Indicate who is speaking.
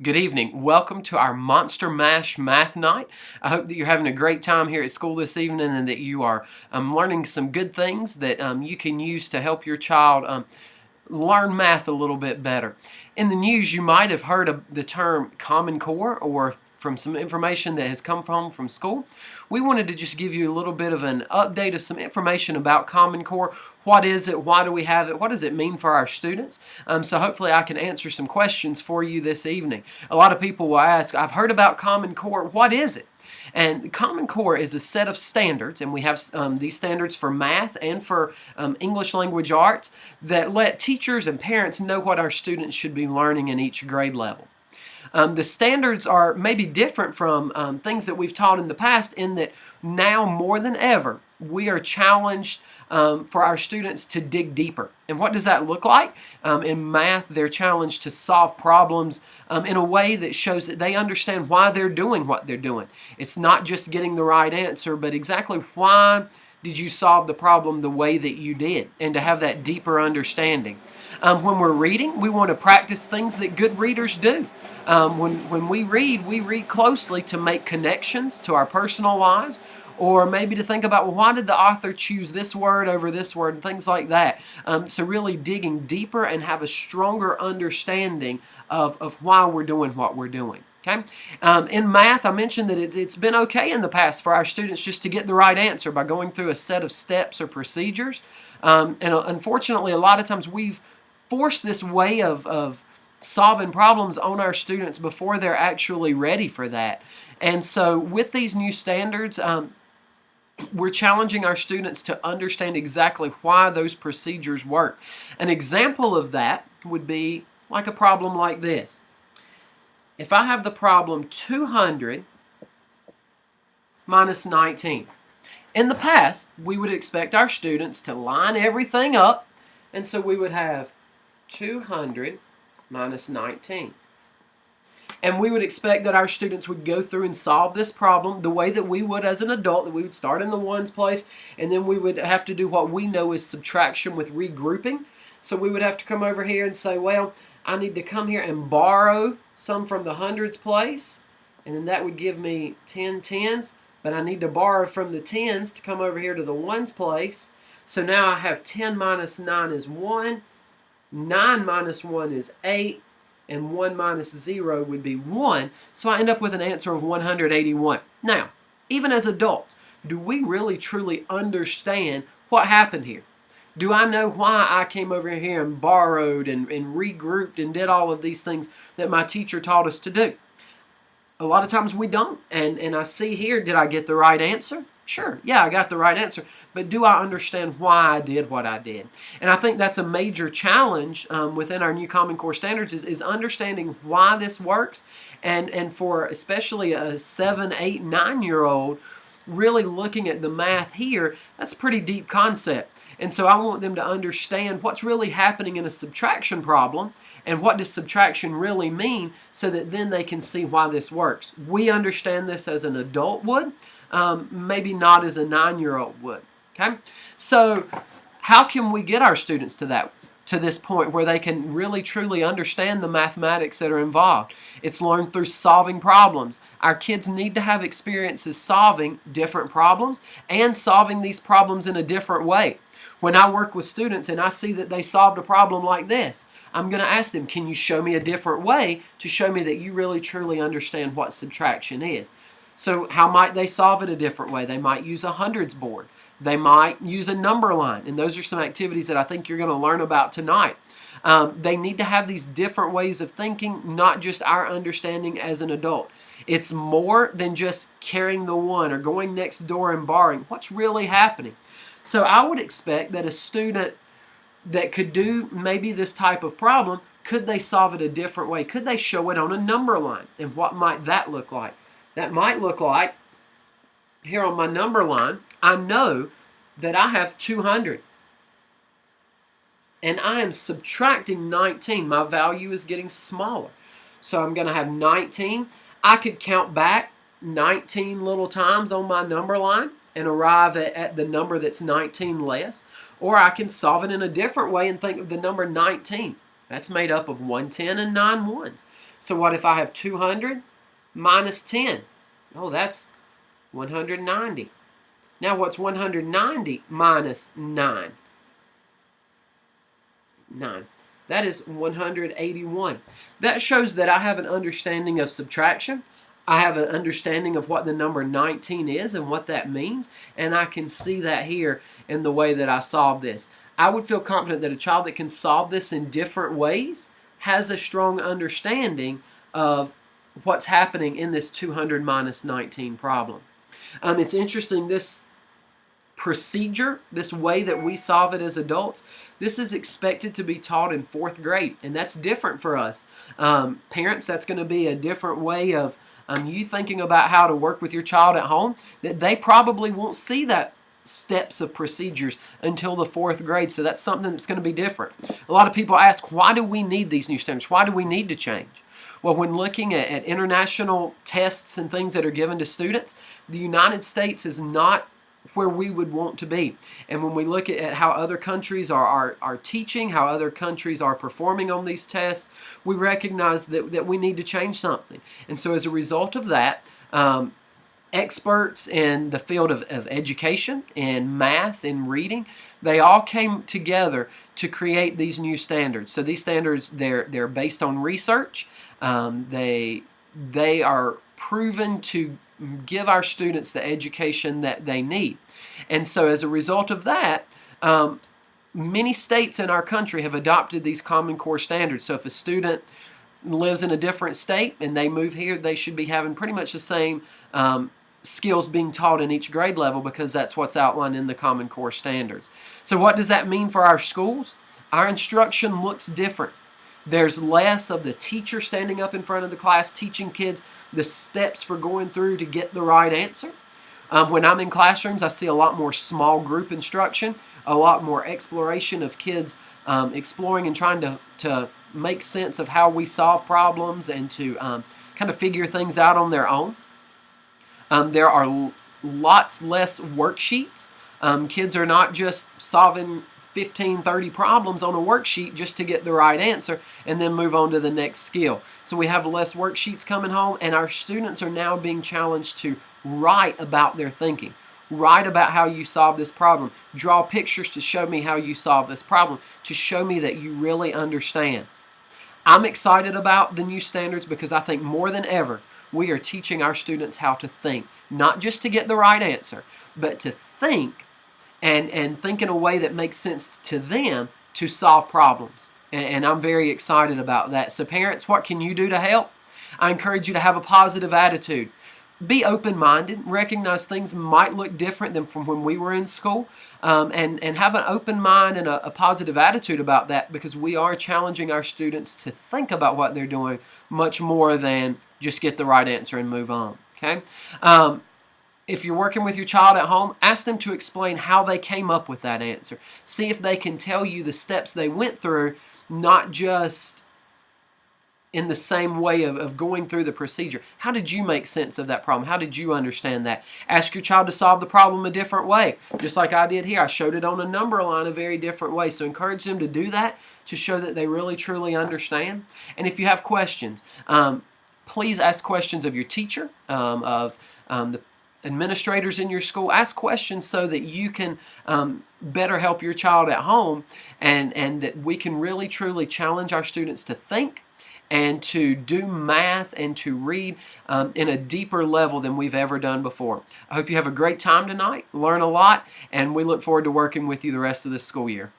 Speaker 1: Good evening. Welcome to our Monster Mash Math Night. I hope that you're having a great time here at school this evening and that you are learning some good things that you can use to help your child learn math a little bit better. In the news, you might have heard of the term Common Core, or from some information that has come from school. We wanted to just give you a little bit of an update of some information about Common Core. What is it? Why do we have it? What does it mean for our students? So hopefully I can answer some questions for you this evening. A lot of people will ask, I've heard about Common Core. What is it? And Common Core is a set of standards, and we have these standards for math and for English language arts that let teachers and parents know what our students should be learning in each grade level. The standards are maybe different from things that we've taught in the past, in that now more than ever we are challenged for our students to dig deeper. And what does that look like? In math, they're challenged to solve problems in a way that shows that they understand why they're doing what they're doing. It's not just getting the right answer, but exactly why did you solve the problem the way that you did, and to have that deeper understanding. When we're reading, we want to practice things that good readers do. When we read closely to make connections to our personal lives, or maybe to think about, well, why did the author choose this word over this word, and things like that. So really digging deeper and have a stronger understanding of why we're doing what we're doing. Okay. In math, I mentioned that it's been okay in the past for our students just to get the right answer by going through a set of steps or procedures. And unfortunately, a lot of times we've forced this way of solving problems on our students before they're actually ready for that. And so with these new standards, we're challenging our students to understand exactly why those procedures work. An example of that would be like a problem like this. If I have the problem 200 minus 19, in the past, we would expect our students to line everything up, and so we would have 200 minus 19. And we would expect that our students would go through and solve this problem the way that we would as an adult, that we would start in the ones place, and then we would have to do what we know is subtraction with regrouping. So we would have to come over here and say, well, I need to come here and borrow some from the hundreds place, and then that would give me 10 tens, but I need to borrow from the tens to come over here to the ones place. So now I have 10 minus 9 is 1, 9 minus 1 is 8, and 1 minus 0 would be 1. So I end up with an answer of 181. Now, even as adults, do we really truly understand what happened here? Do I know why I came over here and borrowed and regrouped and did all of these things that my teacher taught us to do? A lot of times we don't. And I see here, did I get the right answer? Sure, yeah, I got the right answer. But do I understand why I did what I did? And I think that's a major challenge within our new Common Core standards is understanding why this works. And for especially a 7, 8, 9-year-old, really looking at the math here, that's a pretty deep concept. And so I want them to understand what's really happening in a subtraction problem and what does subtraction really mean, so that then they can see why this works. We understand this as an adult would, maybe not as a 9-year-old would. Okay? So how can we get our students to this point where they can really truly understand the mathematics that are involved? It's learned through solving problems. Our kids need to have experiences solving different problems and solving these problems in a different way. When I work with students and I see that they solved a problem like this, I'm going to ask them, can you show me a different way to show me that you really truly understand what subtraction is? So how might they solve it a different way? They might use a hundreds board. They might use a number line. And those are some activities that I think you're going to learn about tonight. They need to have these different ways of thinking, not just our understanding as an adult. It's more than just carrying the one or going next door and borrowing. What's really happening? So I would expect that a student that could do maybe this type of problem, could they solve it a different way? Could they show it on a number line? And what might that look like? That might look like, here on my number line, I know that I have 200. And I am subtracting 19. My value is getting smaller. So I'm going to have 19. I could count back 19 little times on my number line and arrive at the number that's 19 less. Or I can solve it in a different way and think of the number 19. That's made up of 1 10 and 9 ones. So what if I have 200 minus 10? Oh, that's 190. Now what's 190 minus 9? 9. That is 181. That shows that I have an understanding of subtraction. I have an understanding of what the number 19 is and what that means, and I can see that here in the way that I solve this. I would feel confident that a child that can solve this in different ways has a strong understanding of what's happening in this 200 minus 19 problem. It's interesting, this procedure, this way that we solve it as adults, this is expected to be taught in 4th grade, and that's different for us. Parents, that's going to be a different way of you thinking about how to work with your child at home, that they probably won't see that steps of procedures until the 4th grade, so that's something that's going to be different. A lot of people ask, why do we need these new standards? Why do we need to change? Well, when looking at international tests and things that are given to students, the United States is not where we would want to be. And when we look at how other countries are teaching, how other countries are performing on these tests, we recognize that we need to change something. And so as a result of that, experts in the field of education, in math, in reading, they all came together to create these new standards. So these standards, they're based on research. They are proven to give our students the education that they need. And so as a result of that, many states in our country have adopted these Common Core standards. So if a student lives in a different state and they move here, they should be having pretty much the same skills being taught in each grade level, because that's what's outlined in the Common Core standards. So what does that mean for our schools? Our instruction looks different. There's less of the teacher standing up in front of the class teaching kids the steps for going through to get the right answer. When I'm in classrooms, I see a lot more small group instruction, a lot more exploration of kids exploring and trying to make sense of how we solve problems and to kind of figure things out on their own. There are lots less worksheets. Kids are not just solving 15, 30 problems on a worksheet just to get the right answer and then move on to the next skill. So we have less worksheets coming home, and our students are now being challenged to write about their thinking. Write about how you solve this problem. Draw pictures to show me how you solve this problem, to show me that you really understand. I'm excited about the new standards because I think more than ever we are teaching our students how to think, not just to get the right answer, but to think and think in a way that makes sense to them to solve problems. And I'm very excited about that. So parents, what can you do to help? I encourage you to have a positive attitude. Be open-minded. Recognize things might look different than from when we were in school. And have an open mind and a positive attitude about that, because we are challenging our students to think about what they're doing much more than just get the right answer and move on. Okay? If you're working with your child at home, ask them to explain how they came up with that answer. See if they can tell you the steps they went through, not just in the same way of going through the procedure. How did you make sense of that problem? How did you understand that? Ask your child to solve the problem a different way, just like I did here. I showed it on a number line a very different way. So encourage them to do that to show that they really truly understand. And if you have questions, please ask questions of your teacher, of the administrators in your school. Ask questions so that you can better help your child at home, and that we can really truly challenge our students to think and to do math and to read in a deeper level than we've ever done before. I hope you have a great time tonight, learn a lot, and we look forward to working with you the rest of this school year.